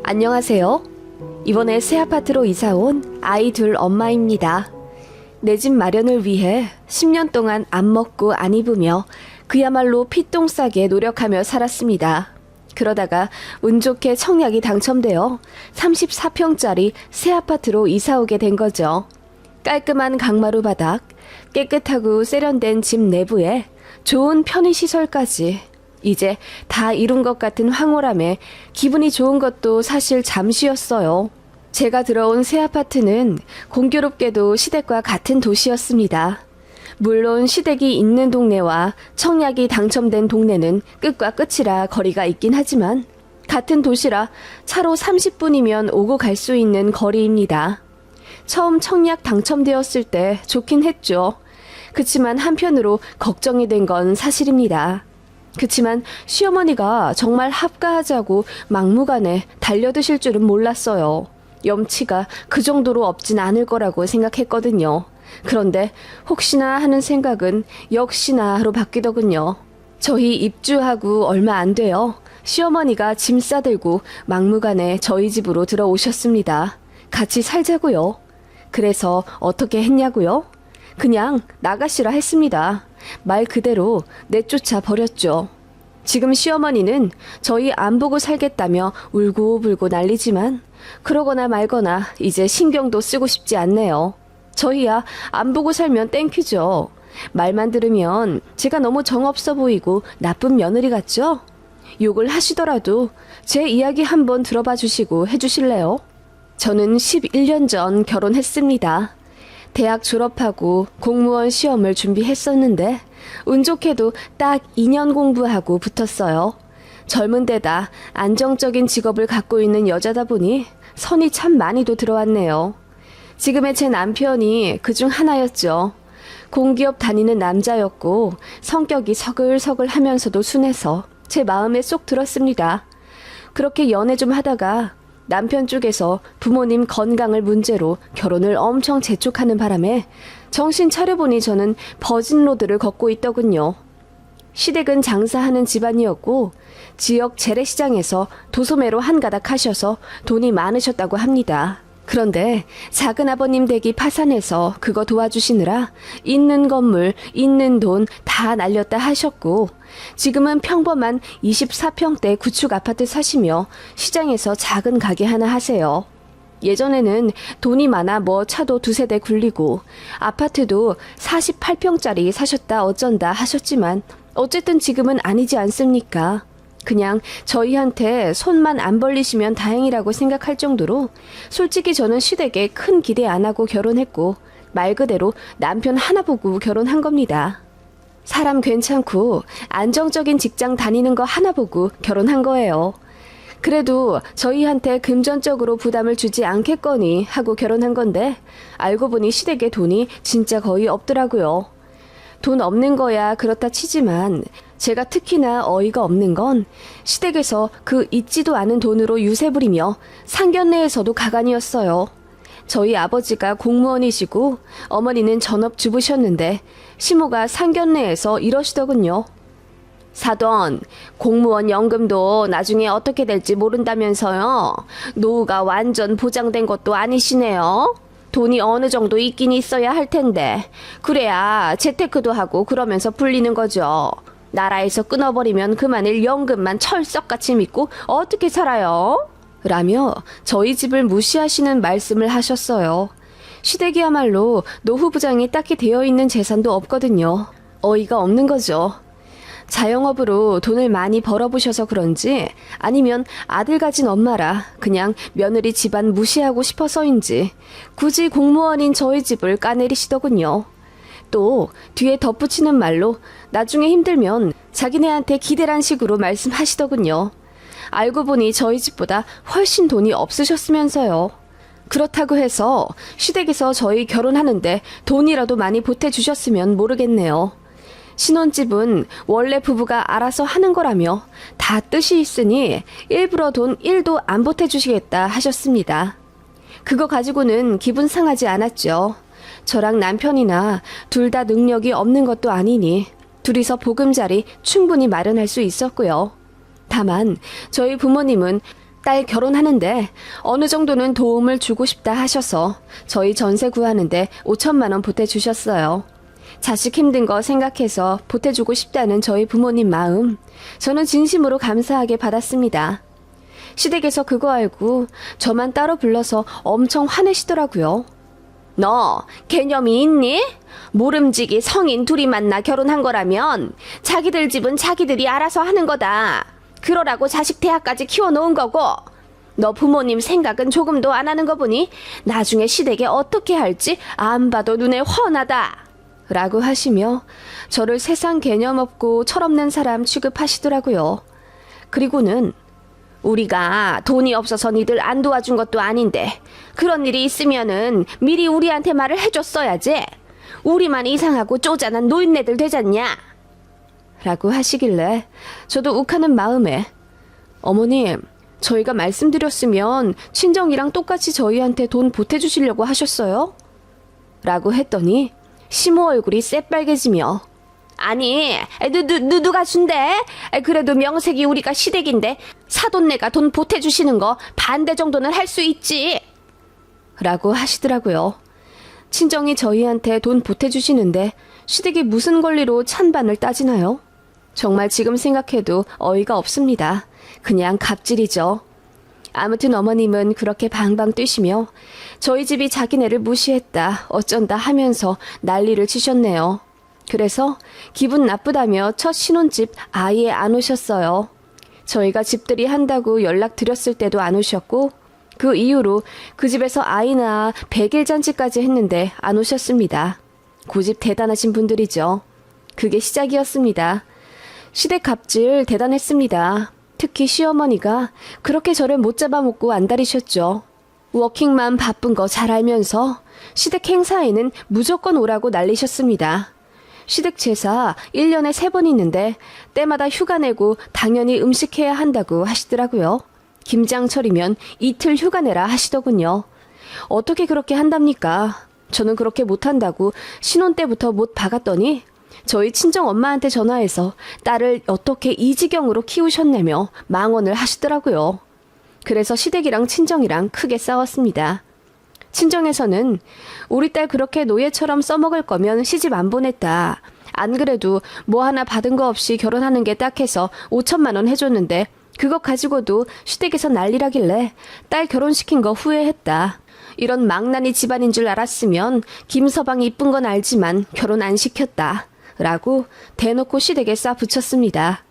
안녕하세요. 이번에 새 아파트로 이사 온 아이 둘 엄마입니다. 내 집 마련을 위해 10년 동안 안 먹고 안 입으며 그야말로 피똥 싸게 노력하며 살았습니다. 그러다가 운 좋게 청약이 당첨되어 34평짜리 새 아파트로 이사 오게 된 거죠. 깔끔한 강마루 바닥, 깨끗하고 세련된 집 내부에 좋은 편의시설까지 이제 다 이룬 것 같은 황홀함에 기분이 좋은 것도 사실 잠시였어요. 제가 들어온 새 아파트는 공교롭게도 시댁과 같은 도시였습니다. 물론 시댁이 있는 동네와 청약이 당첨된 동네는 끝과 끝이라 거리가 있긴 하지만 같은 도시라 차로 30분이면 오고 갈 수 있는 거리입니다. 처음 청약 당첨되었을 때 좋긴 했죠. 그치만 한편으로 걱정이 된 건 사실입니다. 그치만 시어머니가 정말 합가하자고 막무가내 달려드실 줄은 몰랐어요. 염치가 그 정도로 없진 않을 거라고 생각했거든요. 그런데 혹시나 하는 생각은 역시나로 바뀌더군요. 저희 입주하고 얼마 안 돼요. 시어머니가 짐 싸들고 막무가내 저희 집으로 들어오셨습니다. 같이 살자고요. 그래서 어떻게 했냐고요? 그냥 나가시라 했습니다. 말 그대로 내쫓아 버렸죠. 지금 시어머니는 저희 안 보고 살겠다며 울고불고 난리지만 그러거나 말거나 이제 신경도 쓰고 싶지 않네요. 저희야 안 보고 살면 땡큐죠. 말만 들으면 제가 너무 정없어 보이고 나쁜 며느리 같죠? 욕을 하시더라도 제 이야기 한번 들어봐 주시고 해주실래요? 저는 11년 전 결혼했습니다. 대학 졸업하고 공무원 시험을 준비했었는데 운 좋게도 딱 2년 공부하고 붙었어요. 젊은 데다 안정적인 직업을 갖고 있는 여자다 보니 선이 참 많이도 들어왔네요. 지금의 제 남편이 그중 하나였죠. 공기업 다니는 남자였고 성격이 서글서글 하면서도 순해서 제 마음에 쏙 들었습니다. 그렇게 연애 좀 하다가 남편 쪽에서 부모님 건강을 문제로 결혼을 엄청 재촉하는 바람에 정신 차려보니 저는 버진로드를 걷고 있더군요. 시댁은 장사하는 집안이었고 지역 재래시장에서 도소매로 한가닥 하셔서 돈이 많으셨다고 합니다. 그런데 작은 아버님 댁이 파산해서 그거 도와주시느라 있는 건물, 있는 돈 다 날렸다 하셨고 지금은 평범한 24평대 구축 아파트 사시며 시장에서 작은 가게 하나 하세요. 예전에는 돈이 많아 뭐 차도 두세 대 굴리고 아파트도 48평짜리 사셨다 어쩐다 하셨지만 어쨌든 지금은 아니지 않습니까? 그냥 저희한테 손만 안 벌리시면 다행이라고 생각할 정도로 솔직히 저는 시댁에 큰 기대 안 하고 결혼했고 말 그대로 남편 하나 보고 결혼한 겁니다. 사람 괜찮고 안정적인 직장 다니는 거 하나 보고 결혼한 거예요. 그래도 저희한테 금전적으로 부담을 주지 않겠거니 하고 결혼한 건데 알고 보니 시댁에 돈이 진짜 거의 없더라고요. 돈 없는 거야 그렇다 치지만 제가 특히나 어이가 없는 건 시댁에서 그 있지도 않은 돈으로 유세 부리며 상견례에서도 가관이었어요. 저희 아버지가 공무원이시고 어머니는 전업주부셨는데 시모가 상견례에서 이러시더군요. 사돈, 공무원 연금도 나중에 어떻게 될지 모른다면서요. 노후가 완전 보장된 것도 아니시네요. 돈이 어느 정도 있긴 있어야 할 텐데 그래야 재테크도 하고 그러면서 불리는 거죠. 나라에서 끊어버리면 그만일 연금만 철석같이 믿고 어떻게 살아요? 라며 저희 집을 무시하시는 말씀을 하셨어요. 시댁이야말로 노후 부장이 딱히 되어 있는 재산도 없거든요. 어이가 없는 거죠. 자영업으로 돈을 많이 벌어보셔서 그런지 아니면 아들 가진 엄마라 그냥 며느리 집안 무시하고 싶어서인지 굳이 공무원인 저희 집을 까내리시더군요. 또 뒤에 덧붙이는 말로 나중에 힘들면 자기네한테 기대란 식으로 말씀하시더군요. 알고 보니 저희 집보다 훨씬 돈이 없으셨으면서요. 그렇다고 해서 시댁에서 저희 결혼하는데 돈이라도 많이 보태주셨으면 모르겠네요. 신혼집은 원래 부부가 알아서 하는 거라며 다 뜻이 있으니 일부러 돈 1도 안 보태주시겠다 하셨습니다. 그거 가지고는 기분 상하지 않았죠. 저랑 남편이나 둘 다 능력이 없는 것도 아니니 둘이서 보금자리 충분히 마련할 수 있었고요. 다만 저희 부모님은 딸 결혼하는데 어느 정도는 도움을 주고 싶다 하셔서 저희 전세 구하는데 5천만 원 보태주셨어요. 자식 힘든 거 생각해서 보태주고 싶다는 저희 부모님 마음, 저는 진심으로 감사하게 받았습니다. 시댁에서 그거 알고 저만 따로 불러서 엄청 화내시더라고요. 너 개념이 있니? 모름지기 성인 둘이 만나 결혼한 거라면 자기들 집은 자기들이 알아서 하는 거다. 그러라고 자식 대학까지 키워놓은 거고, 너 부모님 생각은 조금도 안 하는 거 보니 나중에 시댁에 어떻게 할지 안 봐도 눈에 훤하다 라고 하시며 저를 세상 개념 없고 철없는 사람 취급하시더라고요. 그리고는 우리가 돈이 없어서 니들 안 도와준 것도 아닌데 그런 일이 있으면은 미리 우리한테 말을 해줬어야지. 우리만 이상하고 쪼잔한 노인네들 되잖냐 라고 하시길래 저도 욱하는 마음에 어머님, 저희가 말씀드렸으면 친정이랑 똑같이 저희한테 돈 보태주시려고 하셨어요? 라고 했더니 시모 얼굴이 새빨개지며 아니, 누가 준대? 그래도 명색이 우리가 시댁인데 사돈네가 돈 보태주시는 거 반대 정도는 할 수 있지 라고 하시더라고요. 친정이 저희한테 돈 보태주시는데 시댁이 무슨 권리로 찬반을 따지나요? 정말 지금 생각해도 어이가 없습니다. 그냥 갑질이죠. 아무튼 어머님은 그렇게 방방 뛰시며 저희 집이 자기네를 무시했다 어쩐다 하면서 난리를 치셨네요. 그래서 기분 나쁘다며 첫 신혼집 아예 안 오셨어요. 저희가 집들이 한다고 연락드렸을 때도 안 오셨고 그 이후로 그 집에서 아이 낳아 100일 잔치까지 했는데 안 오셨습니다. 고집 대단하신 분들이죠. 그게 시작이었습니다. 시댁 갑질 대단했습니다. 특히 시어머니가 그렇게 저를 못 잡아먹고 안달이셨죠. 워킹맘 바쁜 거 잘 알면서 시댁 행사에는 무조건 오라고 난리셨습니다. 시댁 제사 1년에 3번 있는데 때마다 휴가 내고 당연히 음식해야 한다고 하시더라고요. 김장철이면 이틀 휴가 내라 하시더군요. 어떻게 그렇게 한답니까? 저는 그렇게 못한다고 신혼 때부터 못 박았더니 저희 친정 엄마한테 전화해서 딸을 어떻게 이 지경으로 키우셨냐며 망언을 하시더라고요. 그래서 시댁이랑 친정이랑 크게 싸웠습니다. 친정에서는 우리 딸 그렇게 노예처럼 써먹을 거면 시집 안 보냈다. 안 그래도 뭐 하나 받은 거 없이 결혼하는 게 딱해서 5천만 원 해줬는데 그거 가지고도 시댁에서 난리라길래 딸 결혼시킨 거 후회했다. 이런 망나니 집안인 줄 알았으면 김서방이 이쁜 건 알지만 결혼 안 시켰다. 라고 대놓고 시댁에 싸붙였습니다.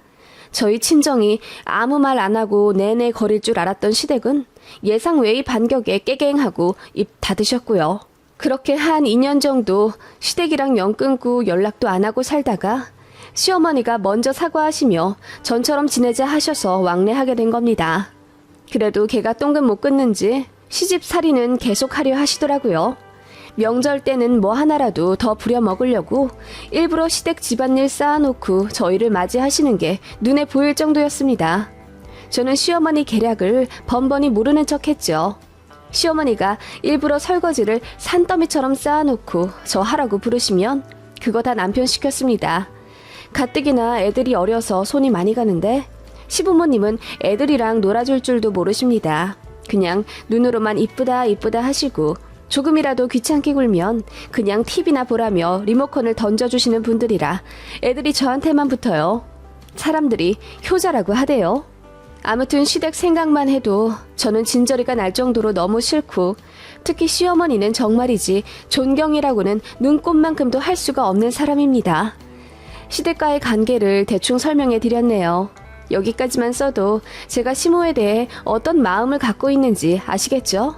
저희 친정이 아무 말 안 하고 내내 거릴 줄 알았던 시댁은 예상 외의 반격에 깨갱하고 입 닫으셨고요. 그렇게 한 2년 정도 시댁이랑 연 끊고 연락도 안 하고 살다가 시어머니가 먼저 사과하시며 전처럼 지내자 하셔서 왕래하게 된 겁니다. 그래도 걔가 똥금 못 끊는지 시집살이는 계속하려 하시더라고요. 명절 때는 뭐 하나라도 더 부려 먹으려고 일부러 시댁 집안일 쌓아놓고 저희를 맞이하시는 게 눈에 보일 정도였습니다. 저는 시어머니 계략을 번번이 모르는 척했죠. 시어머니가 일부러 설거지를 산더미처럼 쌓아놓고 저 하라고 부르시면 그거 다 남편 시켰습니다. 가뜩이나 애들이 어려서 손이 많이 가는데 시부모님은 애들이랑 놀아줄 줄도 모르십니다. 그냥 눈으로만 이쁘다 이쁘다 하시고 조금이라도 귀찮게 굴면 그냥 TV나 보라며 리모컨을 던져주시는 분들이라 애들이 저한테만 붙어요. 사람들이 효자라고 하대요. 아무튼 시댁 생각만 해도 저는 진저리가 날 정도로 너무 싫고 특히 시어머니는 정말이지 존경이라고는 눈꼽만큼도 할 수가 없는 사람입니다. 시댁과의 관계를 대충 설명해 드렸네요. 여기까지만 써도 제가 시모에 대해 어떤 마음을 갖고 있는지 아시겠죠?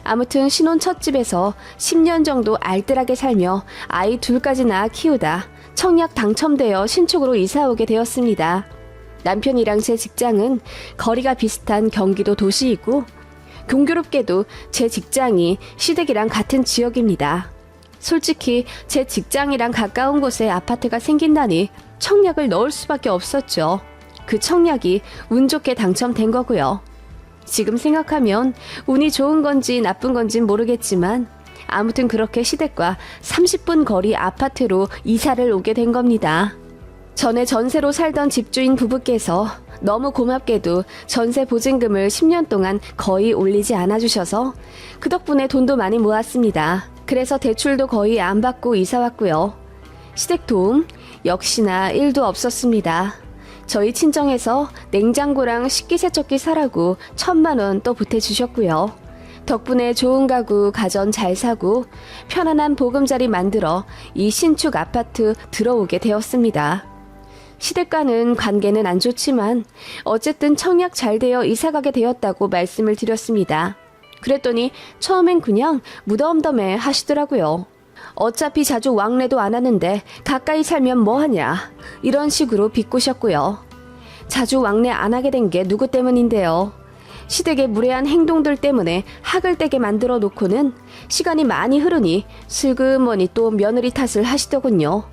아무튼 신혼 첫 집에서 10년 정도 알뜰하게 살며 아이 둘까지 낳아 키우다 청약 당첨되어 신축으로 이사 오게 되었습니다. 남편이랑 제 직장은 거리가 비슷한 경기도 도시이고 공교롭게도 제 직장이 시댁이랑 같은 지역입니다. 솔직히 제 직장이랑 가까운 곳에 아파트가 생긴다니 청약을 넣을 수밖에 없었죠. 그 청약이 운 좋게 당첨된 거고요. 지금 생각하면 운이 좋은 건지 나쁜 건진 모르겠지만 아무튼 그렇게 시댁과 30분 거리 아파트로 이사를 오게 된 겁니다. 전에 전세로 살던 집주인 부부께서 너무 고맙게도 전세 보증금을 10년 동안 거의 올리지 않아 주셔서 그 덕분에 돈도 많이 모았습니다. 그래서 대출도 거의 안 받고 이사 왔고요. 시댁 도움 역시나 1도 없었습니다. 저희 친정에서 냉장고랑 식기세척기 사라고 1,000만 원 또 보태주셨고요. 덕분에 좋은 가구 가전 잘 사고 편안한 보금자리 만들어 이 신축 아파트 들어오게 되었습니다. 시댁과는 관계는 안 좋지만 어쨌든 청약 잘 되어 이사가게 되었다고 말씀을 드렸습니다. 그랬더니 처음엔 그냥 무덤덤해 하시더라고요. 어차피 자주 왕래도 안 하는데 가까이 살면 뭐하냐 이런 식으로 비꼬셨고요. 자주 왕래 안 하게 된 게 누구 때문인데요. 시댁의 무례한 행동들 때문에 학을 떼게 만들어 놓고는 시간이 많이 흐르니 슬그머니 또 며느리 탓을 하시더군요.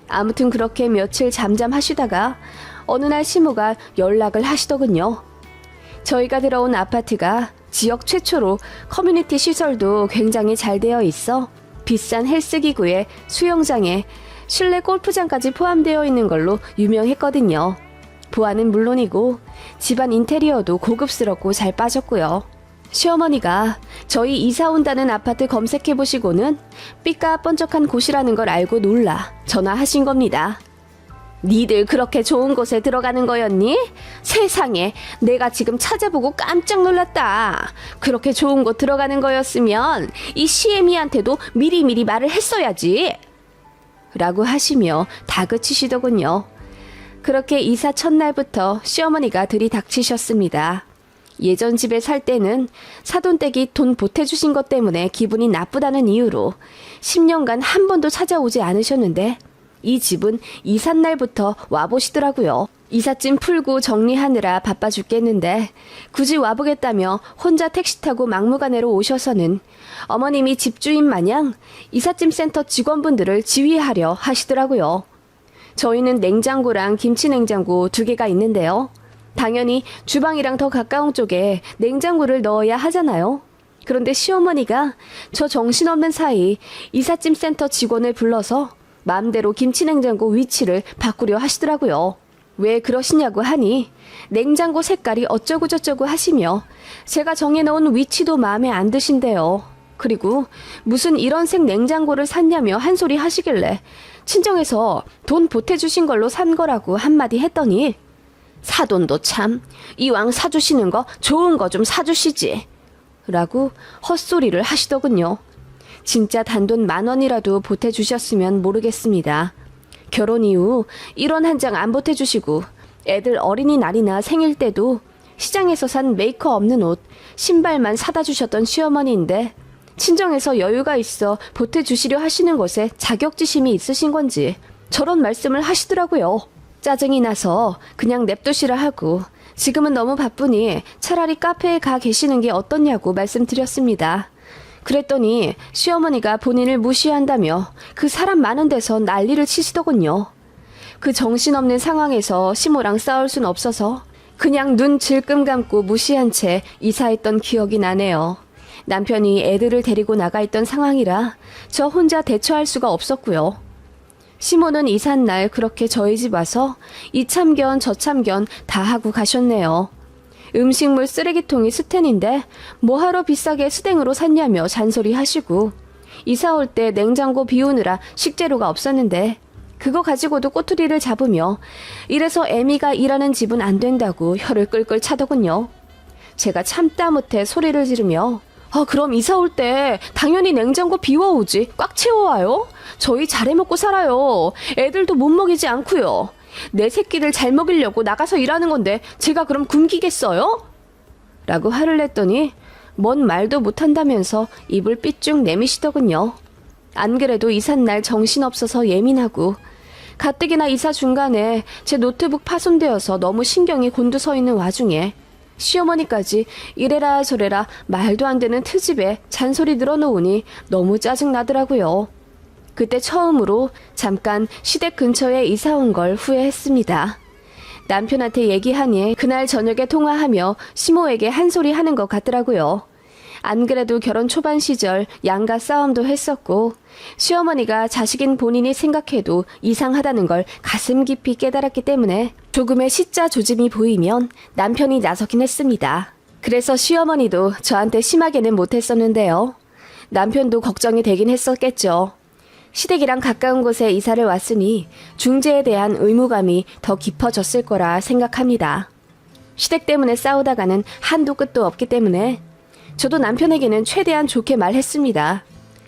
아무튼 그렇게 며칠 잠잠하시다가 어느 날 시모가 연락을 하시더군요. 저희가 들어온 아파트가 지역 최초로 커뮤니티 시설도 굉장히 잘 되어 있어 비싼 헬스기구에 수영장에 실내 골프장까지 포함되어 있는 걸로 유명했거든요. 보안은 물론이고 집안 인테리어도 고급스럽고 잘 빠졌고요. 시어머니가 저희 이사 온다는 아파트 검색해보시고는 삐까뻔쩍한 곳이라는 걸 알고 놀라 전화하신 겁니다. 니들 그렇게 좋은 곳에 들어가는 거였니? 세상에 내가 지금 찾아보고 깜짝 놀랐다. 그렇게 좋은 곳 들어가는 거였으면 이 시애미한테도 미리미리 말을 했어야지. 라고 하시며 다그치시더군요. 그렇게 이사 첫날부터 시어머니가 들이닥치셨습니다. 예전 집에 살 때는 사돈댁이 돈 보태주신 것 때문에 기분이 나쁘다는 이유로 10년간 한 번도 찾아오지 않으셨는데 이 집은 이삿 날부터 와보시더라고요. 이삿짐 풀고 정리하느라 바빠 죽겠는데 굳이 와보겠다며 혼자 택시 타고 막무가내로 오셔서는 어머님이 집주인 마냥 이삿짐 센터 직원분들을 지휘하려 하시더라고요. 저희는 냉장고랑 김치냉장고 2개가 있는데요. 당연히 주방이랑 더 가까운 쪽에 냉장고를 넣어야 하잖아요. 그런데 시어머니가 저 정신없는 사이 이삿짐 센터 직원을 불러서 마음대로 김치냉장고 위치를 바꾸려 하시더라고요. 왜 그러시냐고 하니 냉장고 색깔이 어쩌고저쩌고 하시며 제가 정해놓은 위치도 마음에 안 드신대요. 그리고 무슨 이런 색 냉장고를 샀냐며 한 소리 하시길래 친정에서 돈 보태주신 걸로 산 거라고 한마디 했더니 사돈도 참 이왕 사주시는 거 좋은 거 좀 사주시지 라고 헛소리를 하시더군요. 진짜 단돈 10,000원이라도 보태주셨으면 모르겠습니다. 결혼 이후 1원 한 장 안 보태주시고 애들 어린이날이나 생일 때도 시장에서 산 메이커 없는 옷, 신발만 사다 주셨던 시어머니인데 친정에서 여유가 있어 보태주시려 하시는 것에 자격지심이 있으신 건지 저런 말씀을 하시더라고요. 짜증이 나서 그냥 냅두시라 하고 지금은 너무 바쁘니 차라리 카페에 가 계시는 게 어떻냐고 말씀드렸습니다. 그랬더니 시어머니가 본인을 무시한다며 그 사람 많은 데서 난리를 치시더군요. 그 정신없는 상황에서 시모랑 싸울 순 없어서 그냥 눈 질끔 감고 무시한 채 이사했던 기억이 나네요. 남편이 애들을 데리고 나가 있던 상황이라 저 혼자 대처할 수가 없었고요. 시모는 이삿날 그렇게 저희 집 와서 이 참견 저 참견 다 하고 가셨네요. 음식물 쓰레기통이 스텐인데 뭐하러 비싸게 스댕으로 샀냐며 잔소리 하시고 이사 올 때 냉장고 비우느라 식재료가 없었는데 그거 가지고도 꼬투리를 잡으며 이래서 애미가 일하는 집은 안 된다고 혀를 끌끌 차더군요. 제가 참다 못해 소리를 지르며 그럼 이사 올 때 당연히 냉장고 비워오지 꽉 채워와요. 저희 잘해먹고 살아요. 애들도 못 먹이지 않고요. 내 새끼들 잘 먹이려고 나가서 일하는 건데 제가 그럼 굶기겠어요? 라고 화를 냈더니 뭔 말도 못한다면서 입을 삐쭉 내미시더군요. 안 그래도 이삿날 정신없어서 예민하고 가뜩이나 이사 중간에 제 노트북 파손되어서 너무 신경이 곤두서 있는 와중에 시어머니까지 이래라 저래라 말도 안 되는 트집에 잔소리 늘어놓으니 너무 짜증나더라고요. 그때 처음으로 잠깐 시댁 근처에 이사 온 걸 후회했습니다. 남편한테 얘기하니 그날 저녁에 통화하며 시모에게 한 소리 하는 것 같더라고요. 안 그래도 결혼 초반 시절 양가 싸움도 했었고 시어머니가 자식인 본인이 생각해도 이상하다는 걸 가슴 깊이 깨달았기 때문에 조금의 시자 조짐이 보이면 남편이 나서긴 했습니다. 그래서 시어머니도 저한테 심하게는 못했었는데요. 남편도 걱정이 되긴 했었겠죠. 시댁이랑 가까운 곳에 이사를 왔으니 중재에 대한 의무감이 더 깊어졌을 거라 생각합니다. 시댁 때문에 싸우다가는 한도 끝도 없기 때문에 저도 남편에게는 최대한 좋게 말했습니다.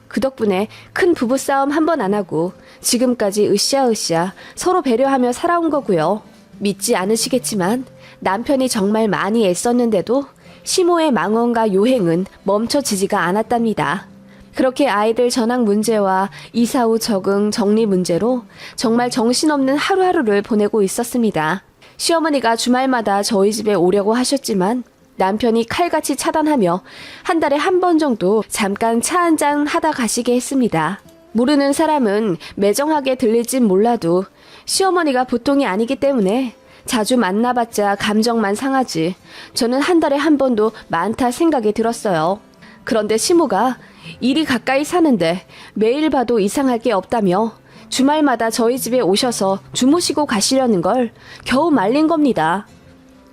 그 덕분에 큰 부부싸움 한 번 안 하고 지금까지 으쌰으쌰 서로 배려하며 살아온 거고요. 믿지 않으시겠지만 남편이 정말 많이 애썼는데도 시모의 망언과 요행은 멈춰지지가 않았답니다. 그렇게 아이들 전학 문제와 이사 후 적응, 정리 문제로 정말 정신없는 하루하루를 보내고 있었습니다. 시어머니가 주말마다 저희 집에 오려고 하셨지만 남편이 칼같이 차단하며 한 달에 한 번 정도 잠깐 차 한잔 하다 가시게 했습니다. 모르는 사람은 매정하게 들릴진 몰라도 시어머니가 보통이 아니기 때문에 자주 만나봤자 감정만 상하지 저는 한 달에 한 번도 많다 생각이 들었어요. 그런데 시모가 일이 가까이 사는데 매일 봐도 이상할 게 없다며 주말마다 저희 집에 오셔서 주무시고 가시려는 걸 겨우 말린 겁니다.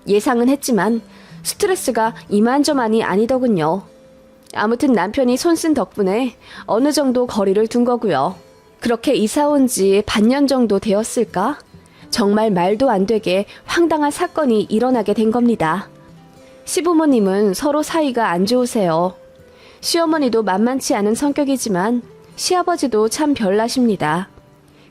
예상은 했지만 스트레스가 이만저만이 아니더군요. 아무튼 남편이 손쓴 덕분에 어느 정도 거리를 둔 거고요. 그렇게 이사 온 지 반년 정도 되었을까? 정말 말도 안 되게 황당한 사건이 일어나게 된 겁니다. 시부모님은 서로 사이가 안 좋으세요. 시어머니도 만만치 않은 성격이지만 시아버지도 참 별나십니다.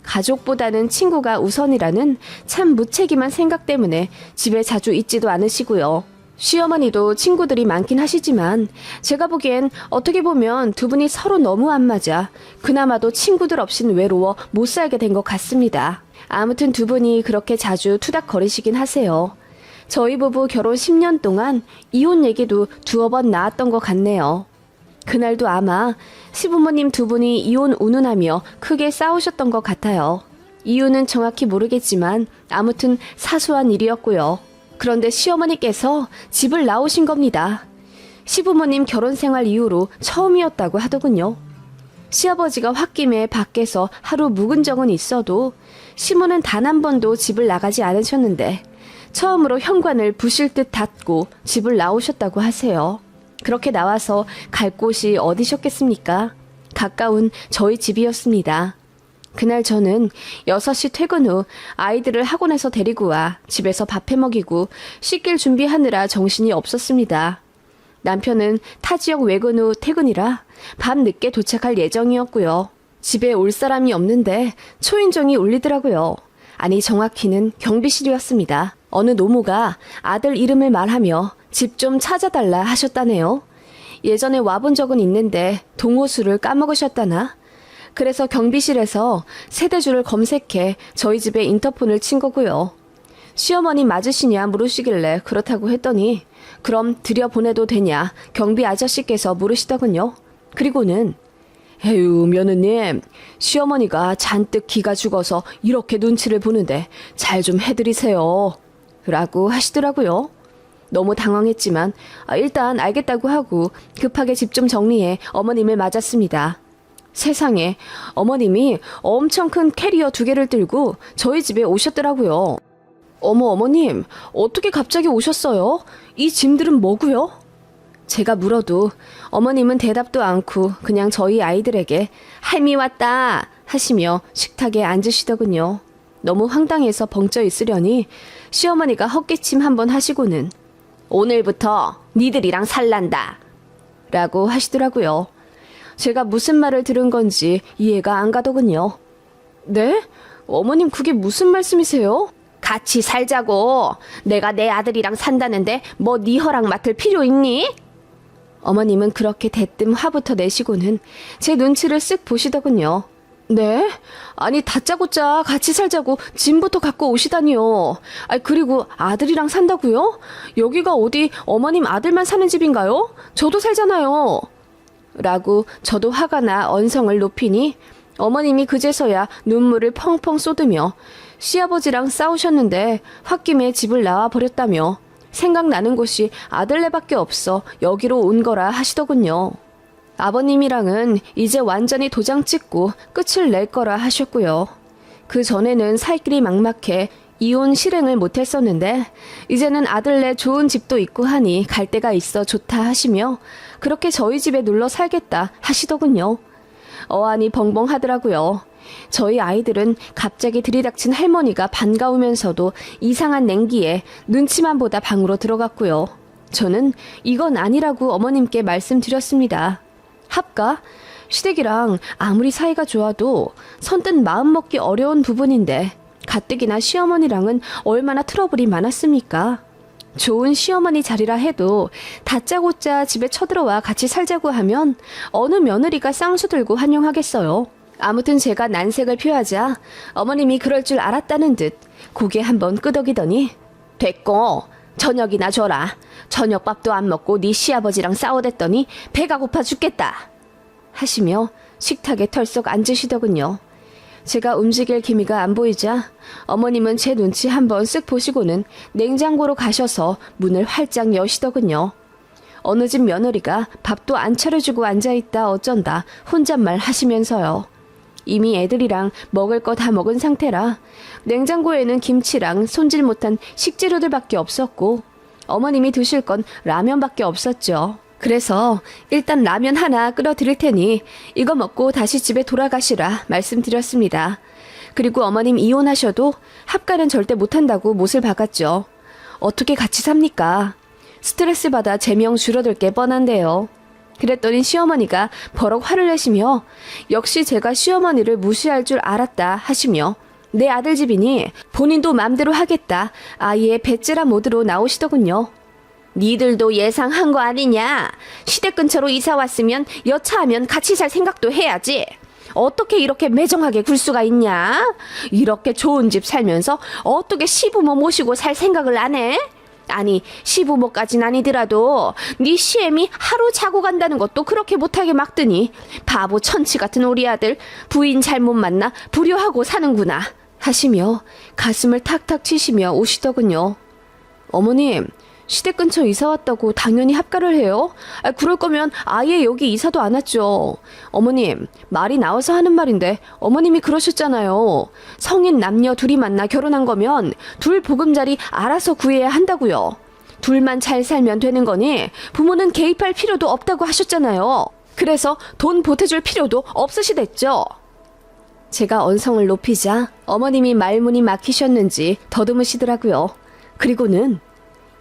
가족보다는 친구가 우선이라는 참 무책임한 생각 때문에 집에 자주 있지도 않으시고요. 시어머니도 친구들이 많긴 하시지만 제가 보기엔 어떻게 보면 두 분이 서로 너무 안 맞아 그나마도 친구들 없인 외로워 못 살게 된 것 같습니다. 아무튼 두 분이 그렇게 자주 투닥거리시긴 하세요. 저희 부부 결혼 10년 동안 이혼 얘기도 두어 번 나왔던 것 같네요. 그날도 아마 시부모님 두 분이 이혼 운운하며 크게 싸우셨던 것 같아요. 이유는 정확히 모르겠지만 아무튼 사소한 일이었고요. 그런데 시어머니께서 집을 나오신 겁니다. 시부모님 결혼 생활 이후로 처음이었다고 하더군요. 시아버지가 홧김에 밖에서 하루 묵은 적은 있어도 시모는 단 한 번도 집을 나가지 않으셨는데 처음으로 현관을 부실 듯 닫고 집을 나오셨다고 하세요. 그렇게 나와서 갈 곳이 어디셨겠습니까? 가까운 저희 집이었습니다. 그날 저는 6시 퇴근 후 아이들을 학원에서 데리고 와 집에서 밥 해먹이고 씻길 준비하느라 정신이 없었습니다. 남편은 타 지역 외근 후 퇴근이라 밤 늦게 도착할 예정이었고요. 집에 올 사람이 없는데 초인종이 울리더라고요. 아니 정확히는 경비실이었습니다. 어느 노모가 아들 이름을 말하며 집 좀 찾아달라 하셨다네요. 예전에 와본 적은 있는데 동호수를 까먹으셨다나? 그래서 경비실에서 세대주를 검색해 저희 집에 인터폰을 친 거고요. 시어머니 맞으시냐 물으시길래 그렇다고 했더니 그럼 들여보내도 되냐 경비 아저씨께서 물으시더군요. 그리고는 에휴 며느님 시어머니가 잔뜩 기가 죽어서 이렇게 눈치를 보는데 잘 좀 해드리세요 라고 하시더라고요. 너무 당황했지만 일단 알겠다고 하고 급하게 집 좀 정리해 어머님을 맞았습니다. 세상에 어머님이 엄청 큰 캐리어 2개를 들고 저희 집에 오셨더라고요. 어머님 어떻게 갑자기 오셨어요? 이 짐들은 뭐고요? 제가 물어도 어머님은 대답도 않고 그냥 저희 아이들에게 할미 왔다 하시며 식탁에 앉으시더군요. 너무 황당해서 벙쪄 있으려니 시어머니가 헛기침 한번 하시고는 오늘부터 니들이랑 살란다 라고 하시더라고요. 제가 무슨 말을 들은 건지 이해가 안 가더군요. 네? 어머님 그게 무슨 말씀이세요? 같이 살자고. 내가 내 아들이랑 산다는데 뭐 네 허락 맡을 필요 있니? 어머님은 그렇게 대뜸 화부터 내시고는 제 눈치를 쓱 보시더군요. 네? 아니 다짜고짜 같이 살자고 짐부터 갖고 오시다니요. 그리고 아들이랑 산다고요? 여기가 어디 어머님 아들만 사는 집인가요? 저도 살잖아요. 라고 저도 화가 나 언성을 높이니 어머님이 그제서야 눈물을 펑펑 쏟으며 시아버지랑 싸우셨는데 홧김에 집을 나와 버렸다며 생각나는 곳이 아들네밖에 없어 여기로 온 거라 하시더군요. 아버님이랑은 이제 완전히 도장 찍고 끝을 낼 거라 하셨고요. 그 전에는 살 길이 막막해 이혼 실행을 못했었는데 이제는 아들네 좋은 집도 있고 하니 갈 데가 있어 좋다 하시며 그렇게 저희 집에 눌러 살겠다 하시더군요. 어안이 벙벙 하더라고요. 저희 아이들은 갑자기 들이닥친 할머니가 반가우면서도 이상한 냉기에 눈치만 보다 방으로 들어갔고요. 저는 이건 아니라고 어머님께 말씀드렸습니다. 합가? 시댁이랑 아무리 사이가 좋아도 선뜻 마음먹기 어려운 부분인데 가뜩이나 시어머니랑은 얼마나 트러블이 많았습니까? 좋은 시어머니 자리라 해도 다짜고짜 집에 쳐들어와 같이 살자고 하면 어느 며느리가 쌍수 들고 환영하겠어요. 아무튼 제가 난색을 표하자 어머님이 그럴 줄 알았다는 듯 고개 한번 끄덕이더니 됐고 저녁이나 줘라. 저녁밥도 안 먹고 네 시아버지랑 싸워댔더니 배가 고파 죽겠다 하시며 식탁에 털썩 앉으시더군요. 제가 움직일 기미가 안 보이자 어머님은 제 눈치 한번 쓱 보시고는 냉장고로 가셔서 문을 활짝 여시더군요. 어느 집 며느리가 밥도 안 차려주고 앉아있다 어쩐다 혼잣말 하시면서요. 이미 애들이랑 먹을 거 다 먹은 상태라 냉장고에는 김치랑 손질 못한 식재료들밖에 없었고 어머님이 드실 건 라면밖에 없었죠. 그래서 일단 라면 하나 끓여 드릴 테니 이거 먹고 다시 집에 돌아가시라 말씀드렸습니다. 그리고 어머님 이혼하셔도 합가는 절대 못한다고 못을 박았죠. 어떻게 같이 삽니까? 스트레스 받아 제명 줄어들 게 뻔한데요. 그랬더니 시어머니가 버럭 화를 내시며 역시 제가 시어머니를 무시할 줄 알았다 하시며 내 아들 집이니 본인도 맘대로 하겠다 아예 배째라 모드로 나오시더군요. 니들도 예상한 거 아니냐? 시댁 근처로 이사 왔으면 여차하면 같이 살 생각도 해야지. 어떻게 이렇게 매정하게 굴 수가 있냐? 이렇게 좋은 집 살면서 어떻게 시부모 모시고 살 생각을 안 해? 아니 시부모까진 아니더라도 네 시애미 하루 자고 간다는 것도 그렇게 못하게 막더니 바보 천치 같은 우리 아들 부인 잘못 만나 불효하고 사는구나 하시며 가슴을 탁탁 치시며 오시더군요. 어머님 시댁 근처 이사 왔다고 당연히 합가를 해요? 그럴 거면 아예 여기 이사도 안 왔죠. 어머님 말이 나와서 하는 말인데 어머님이 그러셨잖아요. 성인 남녀 둘이 만나 결혼한 거면 둘 보금자리 알아서 구해야 한다고요. 둘만 잘 살면 되는 거니 부모는 개입할 필요도 없다고 하셨잖아요. 그래서 돈 보태줄 필요도 없으시댔죠. 제가 언성을 높이자 어머님이 말문이 막히셨는지 더듬으시더라고요. 그리고는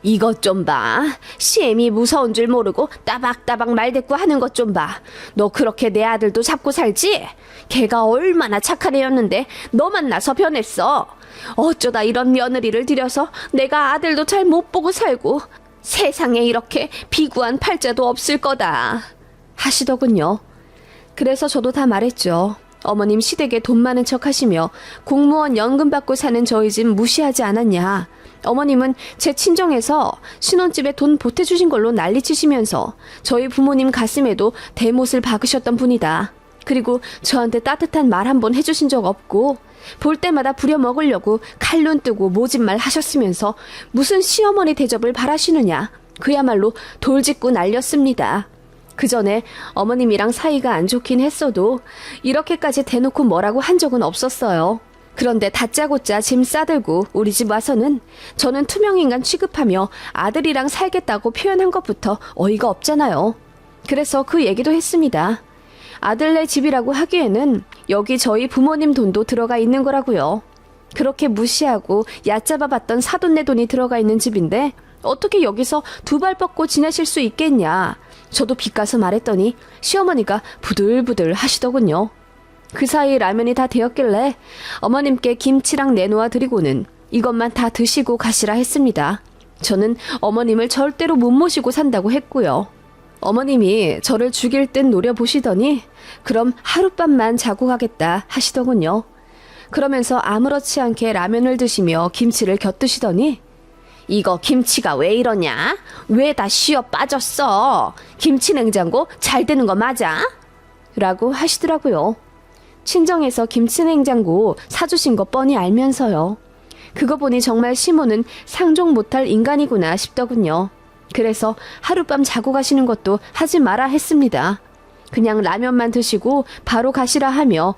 이것 좀 봐. 시엠이 무서운 줄 모르고 따박따박 말대꾸 하는 것 좀 봐. 너 그렇게 내 아들도 잡고 살지? 걔가 얼마나 착한 애였는데 너 만나서 변했어. 어쩌다 이런 며느리를 들여서 내가 아들도 잘 못 보고 살고 세상에 이렇게 비구한 팔자도 없을 거다 하시더군요. 그래서 저도 다 말했죠. 어머님 시댁에 돈 많은 척 하시며 공무원 연금 받고 사는 저희 집 무시하지 않았냐. 어머님은 제 친정에서 신혼집에 돈 보태주신 걸로 난리치시면서 저희 부모님 가슴에도 대못을 박으셨던 분이다. 그리고 저한테 따뜻한 말 한 번 해주신 적 없고 볼 때마다 부려먹으려고 칼눈 뜨고 모진말 하셨으면서 무슨 시어머니 대접을 바라시느냐. 그야말로 돌짓고 난렸습니다. 그 전에 어머님이랑 사이가 안 좋긴 했어도 이렇게까지 대놓고 뭐라고 한 적은 없었어요. 그런데 다짜고짜 짐 싸들고 우리 집 와서는 저는 투명인간 취급하며 아들이랑 살겠다고 표현한 것부터 어이가 없잖아요. 그래서 그 얘기도 했습니다. 아들네 집이라고 하기에는 여기 저희 부모님 돈도 들어가 있는 거라고요. 그렇게 무시하고 얕잡아 봤던 사돈네 돈이 들어가 있는 집인데 어떻게 여기서 두 발 뻗고 지내실 수 있겠냐. 저도 빚가서 말했더니 시어머니가 부들부들 하시더군요. 그 사이 라면이 다 되었길래 어머님께 김치랑 내놓아 드리고는 이것만 다 드시고 가시라 했습니다. 저는 어머님을 절대로 못 모시고 산다고 했고요. 어머님이 저를 죽일 듯 노려보시더니 그럼 하룻밤만 자고 가겠다 하시더군요. 그러면서 아무렇지 않게 라면을 드시며 김치를 곁드시더니 이거 김치가 왜 이러냐? 왜 다 쉬어 빠졌어? 김치 냉장고 잘 되는 거 맞아? 라고 하시더라고요. 친정에서 김치 냉장고 사주신 거 뻔히 알면서요. 그거 보니 정말 시모는 상종 못할 인간이구나 싶더군요. 그래서 하룻밤 자고 가시는 것도 하지 마라 했습니다. 그냥 라면만 드시고 바로 가시라 하며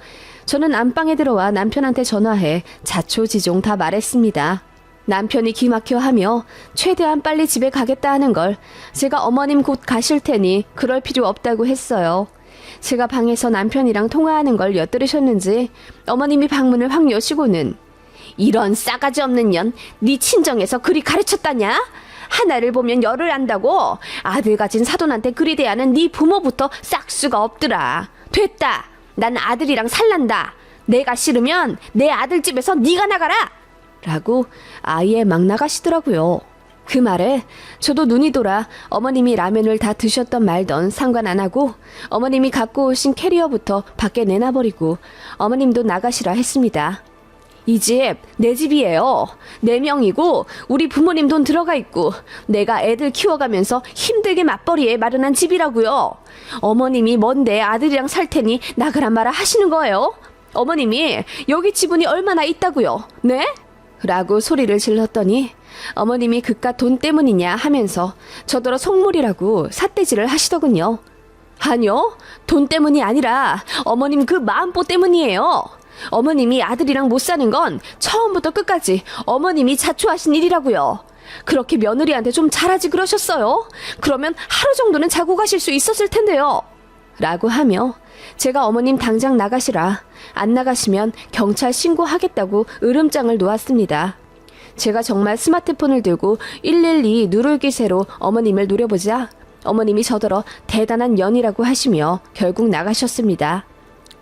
저는 안방에 들어와 남편한테 전화해 자초지종 다 말했습니다. 남편이 기막혀 하며 최대한 빨리 집에 가겠다 하는 걸 제가 어머님 곧 가실 테니 그럴 필요 없다고 했어요. 제가 방에서 남편이랑 통화하는 걸 엿들으셨는지 어머님이 방문을 확 여시고는 이런 싸가지 없는 년, 네 친정에서 그리 가르쳤다냐? 하나를 보면 열을 안다고 아들 가진 사돈한테 그리 대하는 네 부모부터 싹수가 없더라. 됐다. 난 아들이랑 살란다. 내가 싫으면 내 아들 집에서 네가 나가라. 라고 아예 막 나가시더라고요. 그 말에 저도 눈이 돌아 어머님이 라면을 다 드셨던 말던 상관 안 하고 어머님이 갖고 오신 캐리어부터 밖에 내놔버리고 어머님도 나가시라 했습니다. 이 집 내 집이에요. 4명이고 우리 부모님 돈 들어가 있고 내가 애들 키워가면서 힘들게 맞벌이에 마련한 집이라고요. 어머님이 뭔데 아들이랑 살 테니 나가라 마라 하시는 거예요? 어머님이 여기 지분이 얼마나 있다고요? 네? 라고 소리를 질렀더니 어머님이 그깟 돈 때문이냐 하면서 저더러 속물이라고 삿대질을 하시더군요. 아니요, 돈 때문이 아니라 어머님 그 마음보 때문이에요. 어머님이 아들이랑 못 사는 건 처음부터 끝까지 어머님이 자초하신 일이라고요. 그렇게 며느리한테 좀 잘하지 그러셨어요? 그러면 하루 정도는 자고 가실 수 있었을 텐데요. 라고 하며 제가 어머님 당장 나가시라, 안 나가시면 경찰 신고하겠다고 으름장을 놓았습니다. 제가 정말 스마트폰을 들고 112 누를 기세로 어머님을 노려보자 어머님이 저더러 대단한 년이라고 하시며 결국 나가셨습니다.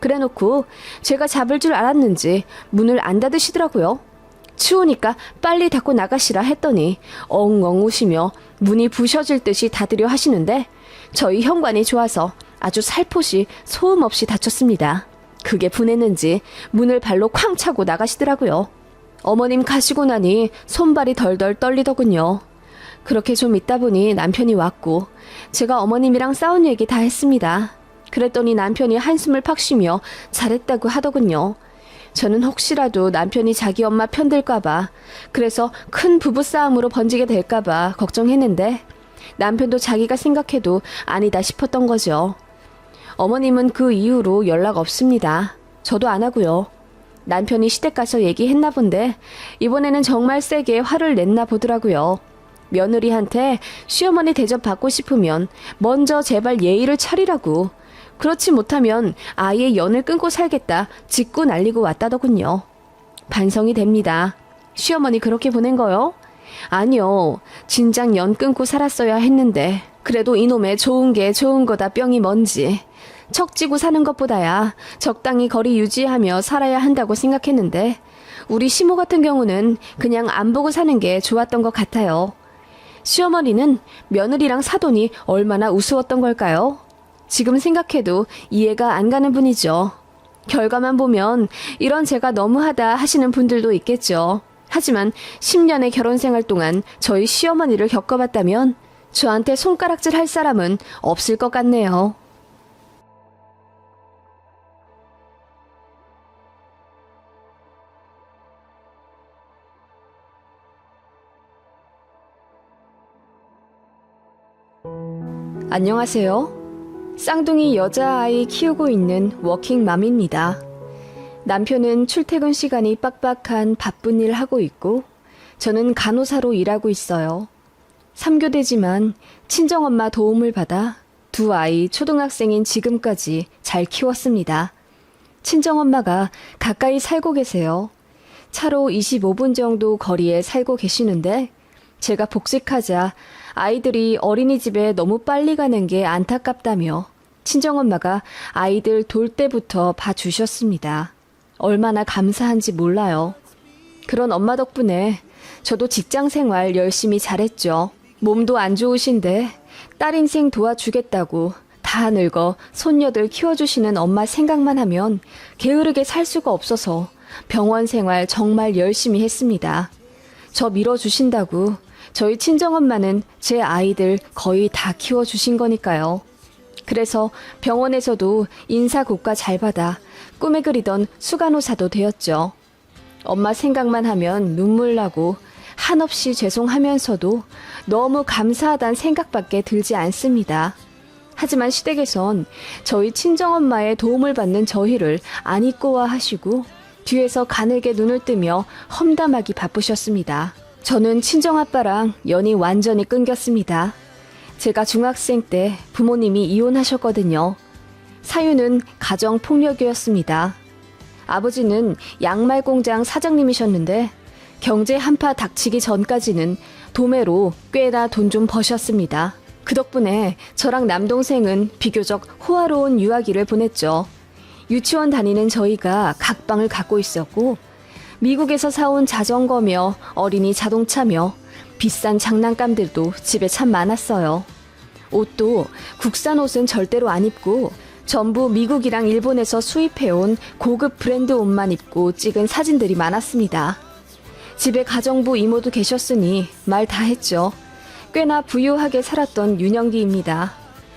그래놓고 제가 잡을 줄 알았는지 문을 안 닫으시더라고요. 추우니까 빨리 닫고 나가시라 했더니 엉엉 우시며 문이 부셔질 듯이 닫으려 하시는데 저희 현관이 좋아서 아주 살포시 소음 없이 닫혔습니다. 그게 분했는지 문을 발로 쾅 차고 나가시더라고요. 어머님 가시고 나니 손발이 덜덜 떨리더군요. 그렇게 좀 있다 보니 남편이 왔고 제가 어머님이랑 싸운 얘기 다 했습니다. 그랬더니 남편이 한숨을 팍 쉬며 잘했다고 하더군요. 저는 혹시라도 남편이 자기 엄마 편들까봐, 그래서 큰 부부싸움으로 번지게 될까봐 걱정했는데 남편도 자기가 생각해도 아니다 싶었던 거죠. 어머님은 그 이후로 연락 없습니다. 저도 안 하고요. 남편이 시댁 가서 얘기했나 본데 이번에는 정말 세게 화를 냈나 보더라고요. 며느리한테 시어머니 대접 받고 싶으면 먼저 제발 예의를 차리라고, 그렇지 못하면 아예 연을 끊고 살겠다 짓고 날리고 왔다더군요. 반성이 됩니다. 시어머니 그렇게 보낸 거요? 아니요. 진작 연 끊고 살았어야 했는데 그래도 이놈의 좋은 게 좋은 거다 뿅이 뭔지 척지고 사는 것보다야 적당히 거리 유지하며 살아야 한다고 생각했는데 우리 시모 같은 경우는 그냥 안 보고 사는 게 좋았던 것 같아요. 시어머니는 며느리랑 사돈이 얼마나 우스웠던 걸까요? 지금 생각해도 이해가 안 가는 분이죠. 결과만 보면 이런 제가 너무하다 하시는 분들도 있겠죠. 하지만 10년의 결혼 생활 동안 저희 시어머니를 겪어봤다면 저한테 손가락질 할 사람은 없을 것 같네요. 안녕하세요. 쌍둥이 여자아이 키우고 있는 워킹맘입니다. 남편은 출퇴근 시간이 빡빡한 바쁜 일 하고 있고 저는 간호사로 일하고 있어요. 3교대지만 친정엄마 도움을 받아 두 아이 초등학생인 지금까지 잘 키웠습니다. 친정엄마가 가까이 살고 계세요. 차로 25분 정도 거리에 살고 계시는데 제가 복직하자 아이들이 어린이집에 너무 빨리 가는 게 안타깝다며 친정엄마가 아이들 돌 때부터 봐주셨습니다. 얼마나 감사한지 몰라요. 그런 엄마 덕분에 저도 직장 생활 열심히 잘했죠. 몸도 안 좋으신데 딸 인생 도와주겠다고 다 늙어 손녀들 키워주시는 엄마 생각만 하면 게으르게 살 수가 없어서 병원 생활 정말 열심히 했습니다. 저 밀어주신다고 저희 친정엄마는 제 아이들 거의 다 키워주신 거니까요. 그래서 병원에서도 인사고과 잘 받아 꿈에 그리던 수간호사도 되었죠. 엄마 생각만 하면 눈물 나고 한없이 죄송하면서도 너무 감사하다는 생각밖에 들지 않습니다. 하지만 시댁에선 저희 친정엄마의 도움을 받는 저희를 안 잊고와 하시고 뒤에서 가늘게 눈을 뜨며 험담하기 바쁘셨습니다. 저는 친정아빠랑 연이 완전히 끊겼습니다. 제가 중학생 때 부모님이 이혼하셨거든요. 사유는 가정폭력이었습니다. 아버지는 양말 공장 사장님이셨는데 경제 한파 닥치기 전까지는 도매로 꽤나 돈 좀 버셨습니다. 그 덕분에 저랑 남동생은 비교적 호화로운 유아기를 보냈죠. 유치원 다니는 저희가 각방을 갖고 있었고 미국에서 사온 자전거며 어린이 자동차며 비싼 장난감들도 집에 참 많았어요. 옷도 국산 옷은 절대로 안 입고 전부 미국이랑 일본에서 수입해온 고급 브랜드 옷만 입고 찍은 사진들이 많았습니다. 집에 가정부 이모도 계셨으니 말 다 했죠. 꽤나 부유하게 살았던 윤영기입니다.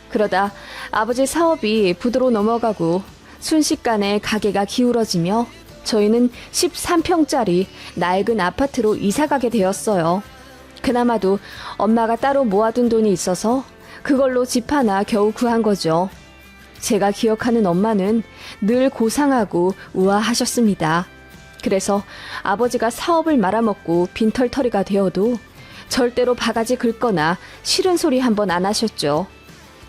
그러다 아버지 사업이 부도로 넘어가고 순식간에 가게가 기울어지며 저희는 13평짜리 낡은 아파트로 이사가게 되었어요. 그나마도 엄마가 따로 모아둔 돈이 있어서 그걸로 집 하나 겨우 구한 거죠. 제가 기억하는 엄마는 늘 고상하고 우아하셨습니다. 그래서 아버지가 사업을 말아먹고 빈털터리가 되어도 절대로 바가지 긁거나 싫은 소리 한 번 안 하셨죠.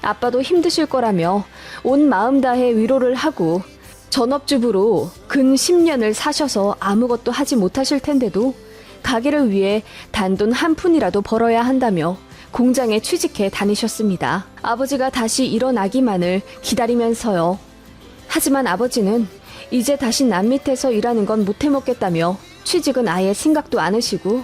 아빠도 힘드실 거라며 온 마음 다해 위로를 하고 전업주부로 근 10년을 사셔서 아무것도 하지 못하실 텐데도 가게를 위해 단돈 한 푼이라도 벌어야 한다며 공장에 취직해 다니셨습니다. 아버지가 다시 일어나기만을 기다리면서요. 하지만 아버지는 이제 다시 남 밑에서 일하는 건 못 해먹겠다며 취직은 아예 생각도 않으시고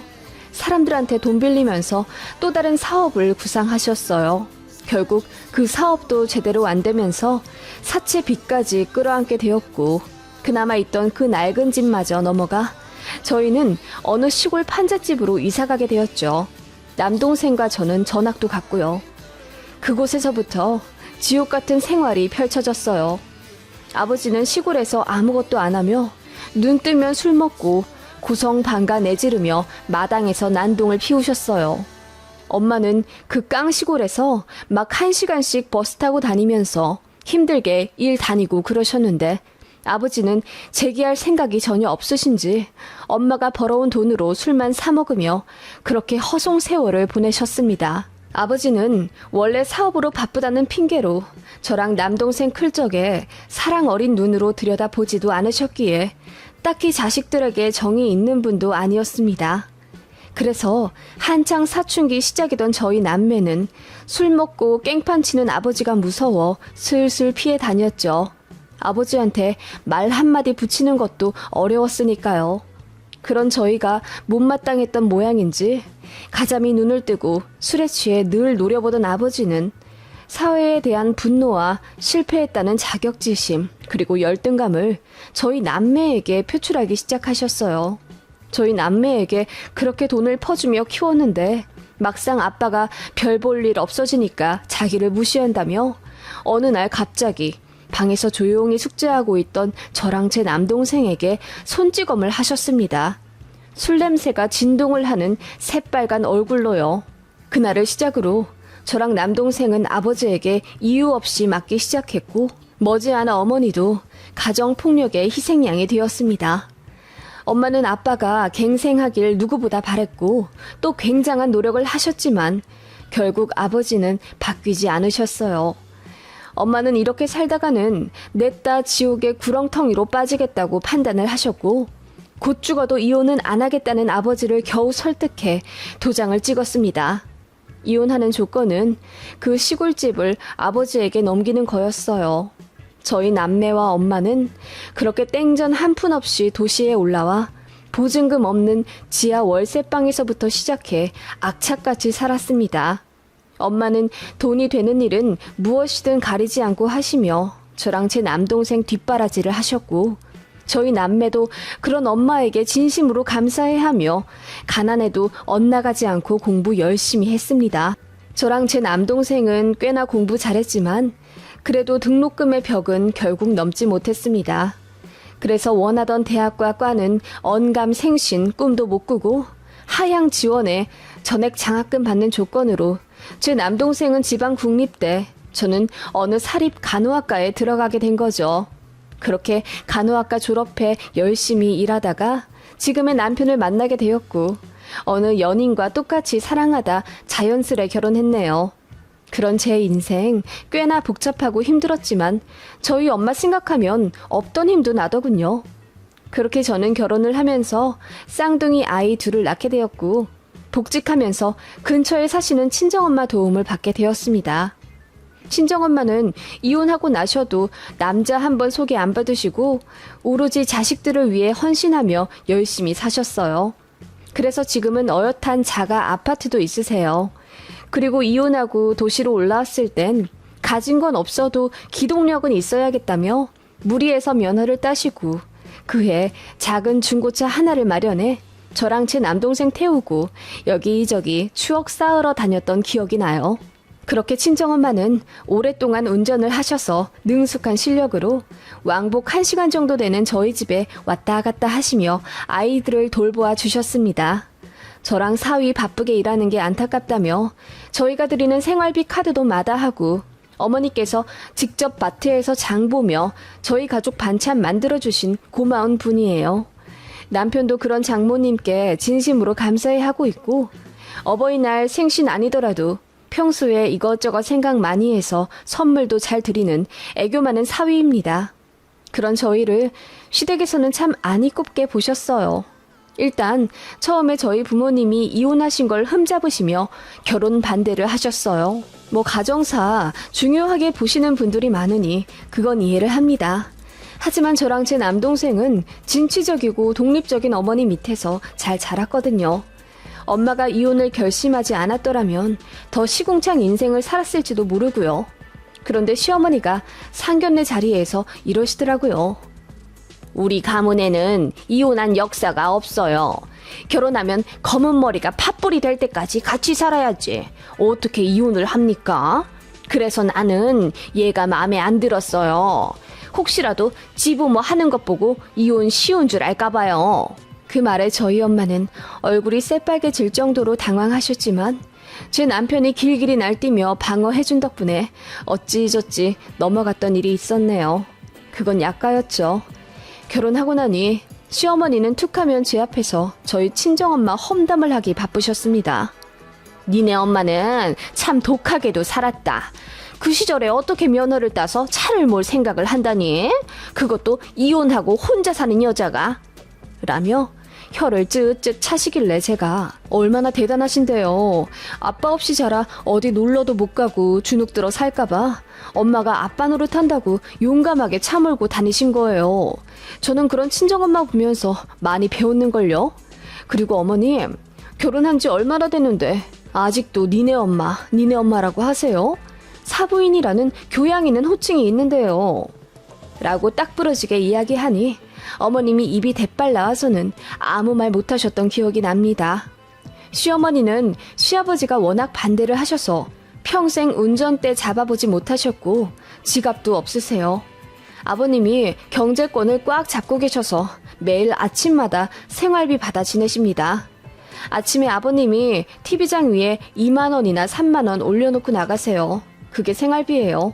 사람들한테 돈 빌리면서 또 다른 사업을 구상하셨어요. 결국 그 사업도 제대로 안 되면서 사채 빚까지 끌어안게 되었고 그나마 있던 그 낡은 집마저 넘어가 저희는 어느 시골 판잣집으로 이사가게 되었죠. 남동생과 저는 전학도 갔고요. 그곳에서부터 지옥 같은 생활이 펼쳐졌어요. 아버지는 시골에서 아무것도 안 하며 눈 뜨면 술 먹고 고성방가 내지르며 마당에서 난동을 피우셨어요. 엄마는 그 깡시골에서 막 1시간씩 버스 타고 다니면서 힘들게 일 다니고 그러셨는데 아버지는 재기할 생각이 전혀 없으신지 엄마가 벌어온 돈으로 술만 사 먹으며 그렇게 허송 세월을 보내셨습니다. 아버지는 원래 사업으로 바쁘다는 핑계로 저랑 남동생 클 적에 사랑 어린 눈으로 들여다보지도 않으셨기에 딱히 자식들에게 정이 있는 분도 아니었습니다. 그래서 한창 사춘기 시작이던 저희 남매는 술 먹고 깽판 치는 아버지가 무서워 슬슬 피해 다녔죠. 아버지한테 말 한마디 붙이는 것도 어려웠으니까요. 그런 저희가 못마땅했던 모양인지 가자미 눈을 뜨고 술에 취해 늘 노려보던 아버지는 사회에 대한 분노와 실패했다는 자격지심 그리고 열등감을 저희 남매에게 표출하기 시작하셨어요. 저희 남매에게 그렇게 돈을 퍼주며 키웠는데 막상 아빠가 별 볼 일 없어지니까 자기를 무시한다며 어느 날 갑자기 방에서 조용히 숙제하고 있던 저랑 제 남동생에게 손찌검을 하셨습니다. 술 냄새가 진동을 하는 새빨간 얼굴로요. 그날을 시작으로 저랑 남동생은 아버지에게 이유 없이 맞기 시작했고 머지않아 어머니도 가정폭력의 희생양이 되었습니다. 엄마는 아빠가 갱생하길 누구보다 바랬고 또 굉장한 노력을 하셨지만 결국 아버지는 바뀌지 않으셨어요. 엄마는 이렇게 살다가는 냈다 지옥의 구렁텅이로 빠지겠다고 판단을 하셨고 곧 죽어도 이혼은 안 하겠다는 아버지를 겨우 설득해 도장을 찍었습니다. 이혼하는 조건은 그 시골집을 아버지에게 넘기는 거였어요. 저희 남매와 엄마는 그렇게 땡전 한 푼 없이 도시에 올라와 보증금 없는 지하 월세방에서부터 시작해 악착같이 살았습니다. 엄마는 돈이 되는 일은 무엇이든 가리지 않고 하시며 저랑 제 남동생 뒷바라지를 하셨고 저희 남매도 그런 엄마에게 진심으로 감사해하며 가난해도 엇나가지 않고 공부 열심히 했습니다. 저랑 제 남동생은 꽤나 공부 잘했지만 그래도 등록금의 벽은 결국 넘지 못했습니다. 그래서 원하던 대학과 과는 언감생신 꿈도 못 꾸고 하향 지원에 전액 장학금 받는 조건으로 제 남동생은 지방 국립대, 저는 어느 사립 간호학과에 들어가게 된 거죠. 그렇게 간호학과 졸업해 열심히 일하다가 지금의 남편을 만나게 되었고 어느 연인과 똑같이 사랑하다 자연스레 결혼했네요. 그런 제 인생 꽤나 복잡하고 힘들었지만 저희 엄마 생각하면 없던 힘도 나더군요. 그렇게 저는 결혼을 하면서 쌍둥이 아이 둘을 낳게 되었고 복직하면서 근처에 사시는 친정엄마 도움을 받게 되었습니다. 친정엄마는 이혼하고 나셔도 남자 한 번 소개 안 받으시고 오로지 자식들을 위해 헌신하며 열심히 사셨어요. 그래서 지금은 어엿한 자가 아파트도 있으세요. 그리고 이혼하고 도시로 올라왔을 땐 가진 건 없어도 기동력은 있어야겠다며 무리해서 면허를 따시고 그해 작은 중고차 하나를 마련해 저랑 제 남동생 태우고 여기저기 추억 쌓으러 다녔던 기억이 나요. 그렇게 친정엄마는 오랫동안 운전을 하셔서 능숙한 실력으로 왕복 1시간 정도 되는 저희 집에 왔다 갔다 하시며 아이들을 돌보아 주셨습니다. 저랑 사위 바쁘게 일하는 게 안타깝다며 저희가 드리는 생활비 카드도 마다하고 어머니께서 직접 마트에서 장 보며 저희 가족 반찬 만들어주신 고마운 분이에요. 남편도 그런 장모님께 진심으로 감사해하고 있고 어버이날 생신 아니더라도 평소에 이것저것 생각 많이 해서 선물도 잘 드리는 애교 많은 사위입니다. 그런 저희를 시댁에서는 참 안이 꼽게 보셨어요. 일단 처음에 저희 부모님이 이혼하신 걸 흠잡으시며 결혼 반대를 하셨어요. 뭐 가정사 중요하게 보시는 분들이 많으니 그건 이해를 합니다. 하지만 저랑 제 남동생은 진취적이고 독립적인 어머니 밑에서 잘 자랐거든요. 엄마가 이혼을 결심하지 않았더라면 더 시궁창 인생을 살았을지도 모르고요. 그런데 시어머니가 상견례 자리에서 이러시더라고요. 우리 가문에는 이혼한 역사가 없어요. 결혼하면 검은 머리가 팥불이 될 때까지 같이 살아야지. 어떻게 이혼을 합니까? 그래서 나는 얘가 마음에 안 들었어요. 혹시라도 지부모 하는 것 보고 이혼 쉬운 줄 알까 봐요. 그 말에 저희 엄마는 얼굴이 새빨개질 정도로 당황하셨지만 제 남편이 길길이 날뛰며 방어해준 덕분에 어찌저찌 넘어갔던 일이 있었네요. 그건 약가였죠. 결혼하고 나니 시어머니는 툭하면 제 앞에서 저희 친정엄마 험담을 하기 바쁘셨습니다. 니네 엄마는 참 독하게도 살았다. 그 시절에 어떻게 면허를 따서 차를 몰 생각을 한다니? 그것도 이혼하고 혼자 사는 여자가? 라며 혀를 쯧쯧 차시길래 제가 얼마나 대단하신데요. 아빠 없이 자라 어디 놀러도 못 가고 주눅 들어 살까봐 엄마가 아빠 노릇한다고 용감하게 차 몰고 다니신 거예요. 저는 그런 친정엄마 보면서 많이 배웠는걸요. 그리고 어머님, 결혼한 지 얼마나 됐는데 아직도 니네 엄마라고 하세요? 사부인이라는 교양 있는 호칭이 있는데요. 라고 딱 부러지게 이야기하니 어머님이 입이 대빨 나와서는 아무 말 못하셨던 기억이 납니다. 시어머니는 시아버지가 워낙 반대를 하셔서 평생 운전대 잡아보지 못하셨고 지갑도 없으세요. 아버님이 경제권을 꽉 잡고 계셔서 매일 아침마다 생활비 받아 지내십니다. 아침에 아버님이 TV장 위에 2만 원이나 3만 원 올려놓고 나가세요. 그게 생활비예요.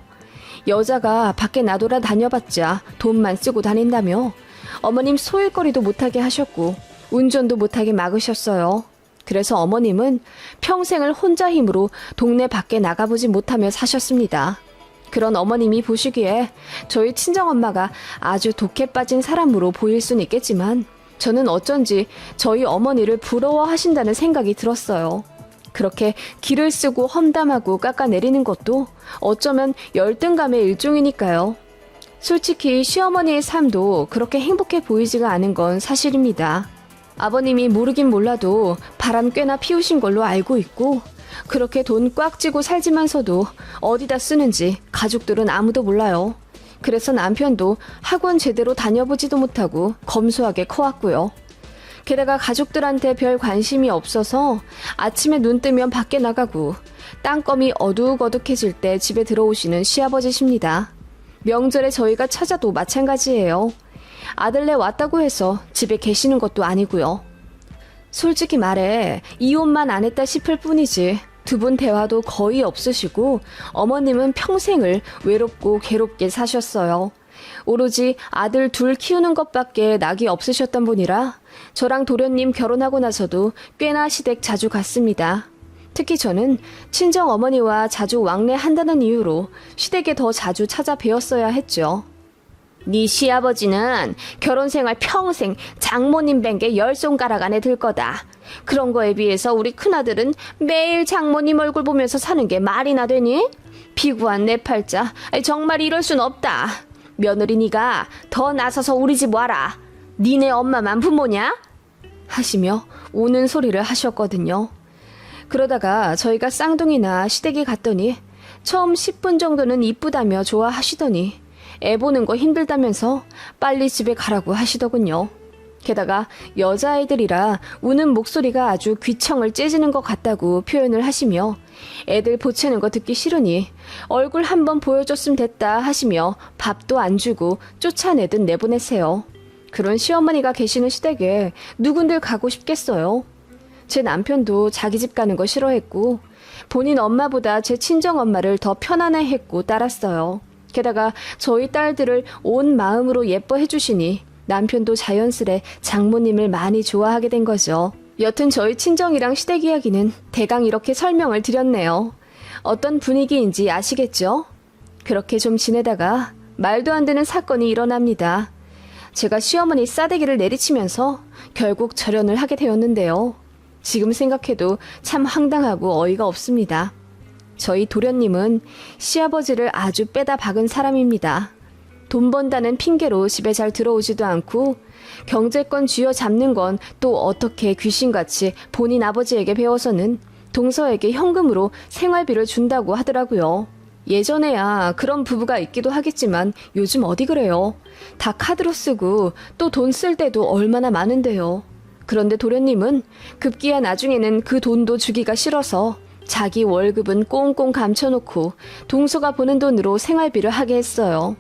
여자가 밖에 나돌아 다녀봤자 돈만 쓰고 다닌다며 어머님 소일거리도 못하게 하셨고 운전도 못하게 막으셨어요. 그래서 어머님은 평생을 혼자 힘으로 동네 밖에 나가보지 못하며 사셨습니다. 그런 어머님이 보시기에 저희 친정엄마가 아주 독해 빠진 사람으로 보일 수는 있겠지만 저는 어쩐지 저희 어머니를 부러워하신다는 생각이 들었어요. 그렇게 기를 쓰고 험담하고 깎아내리는 것도 어쩌면 열등감의 일종이니까요. 솔직히 시어머니의 삶도 그렇게 행복해 보이지가 않은 건 사실입니다. 아버님이 모르긴 몰라도 바람 꽤나 피우신 걸로 알고 있고 그렇게 돈 꽉 쥐고 살지만서도 어디다 쓰는지 가족들은 아무도 몰라요. 그래서 남편도 학원 제대로 다녀보지도 못하고 검소하게 커왔고요. 게다가 가족들한테 별 관심이 없어서 아침에 눈 뜨면 밖에 나가고 땅거미 어둑어둑해질 때 집에 들어오시는 시아버지십니다. 명절에 저희가 찾아도 마찬가지예요. 아들네 왔다고 해서 집에 계시는 것도 아니고요. 솔직히 말해 이혼만 안 했다 싶을 뿐이지 두 분 대화도 거의 없으시고 어머님은 평생을 외롭고 괴롭게 사셨어요. 오로지 아들 둘 키우는 것밖에 낙이 없으셨던 분이라 저랑 도련님 결혼하고 나서도 꽤나 시댁 자주 갔습니다. 특히 저는 친정 어머니와 자주 왕래한다는 이유로 시댁에 더 자주 찾아뵈었어야 했죠. 네 시아버지는 결혼생활 평생 장모님 뵌게 10손가락 안에 들 거다. 그런 거에 비해서 우리 큰아들은 매일 장모님 얼굴 보면서 사는 게 말이나 되니? 비구한 내 팔자, 정말 이럴 순 없다. 며느리니가 더 나서서 우리 집 와라. 니네 엄마만 부모냐? 하시며 우는 소리를 하셨거든요. 그러다가 저희가 쌍둥이나 시댁에 갔더니 처음 10분 정도는 이쁘다며 좋아하시더니 애 보는 거 힘들다면서 빨리 집에 가라고 하시더군요. 게다가 여자아이들이라 우는 목소리가 아주 귀청을 째지는 것 같다고 표현을 하시며 애들 보채는 거 듣기 싫으니 얼굴 한번 보여줬으면 됐다 하시며 밥도 안 주고 쫓아내듯 내보내세요. 그런 시어머니가 계시는 시댁에 누군들 가고 싶겠어요. 제 남편도 자기 집 가는 거 싫어했고 본인 엄마보다 제 친정엄마를 더 편안해했고 따랐어요. 게다가 저희 딸들을 온 마음으로 예뻐해 주시니 남편도 자연스레 장모님을 많이 좋아하게 된 거죠. 여튼 저희 친정이랑 시댁 이야기는 대강 이렇게 설명을 드렸네요. 어떤 분위기인지 아시겠죠? 그렇게 좀 지내다가 말도 안 되는 사건이 일어납니다. 제가 시어머니 싸대기를 내리치면서 결국 절연을 하게 되었는데요. 지금 생각해도 참 황당하고 어이가 없습니다. 저희 도련님은 시아버지를 아주 빼다 박은 사람입니다. 돈 번다는 핑계로 집에 잘 들어오지도 않고 경제권 쥐어잡는 건 또 어떻게 귀신같이 본인 아버지에게 배워서는 동서에게 현금으로 생활비를 준다고 하더라고요. 예전에야 그런 부부가 있기도 하겠지만 요즘 어디 그래요. 다 카드로 쓰고 또 돈 쓸 때도 얼마나 많은데요. 그런데 도련님은 급기야 나중에는 그 돈도 주기가 싫어서 자기 월급은 꽁꽁 감춰놓고 동서가 보낸 돈으로 생활비를 하게 했어요.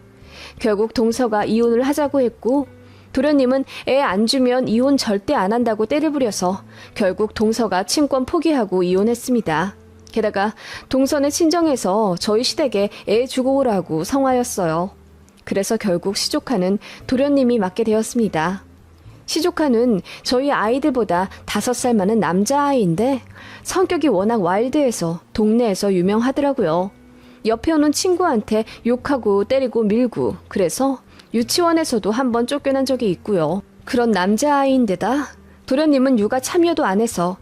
결국 동서가 이혼을 하자고 했고 도련님은 애 안 주면 이혼 절대 안 한다고 떼를 부려서 결국 동서가 친권 포기하고 이혼했습니다. 게다가 동서는 친정에서 저희 시댁에 애 주고 오라고 성화였어요. 그래서 결국 시조카는 도련님이 맡게 되었습니다. 시조카는 저희 아이들보다 5살 많은 남자아이인데 성격이 워낙 와일드해서 동네에서 유명하더라고요. 옆에 오는 친구한테 욕하고 때리고 밀고 그래서 유치원에서도 한번 쫓겨난 적이 있고요. 그런 남자아이인데다 도련님은 육아 참여도 안 해서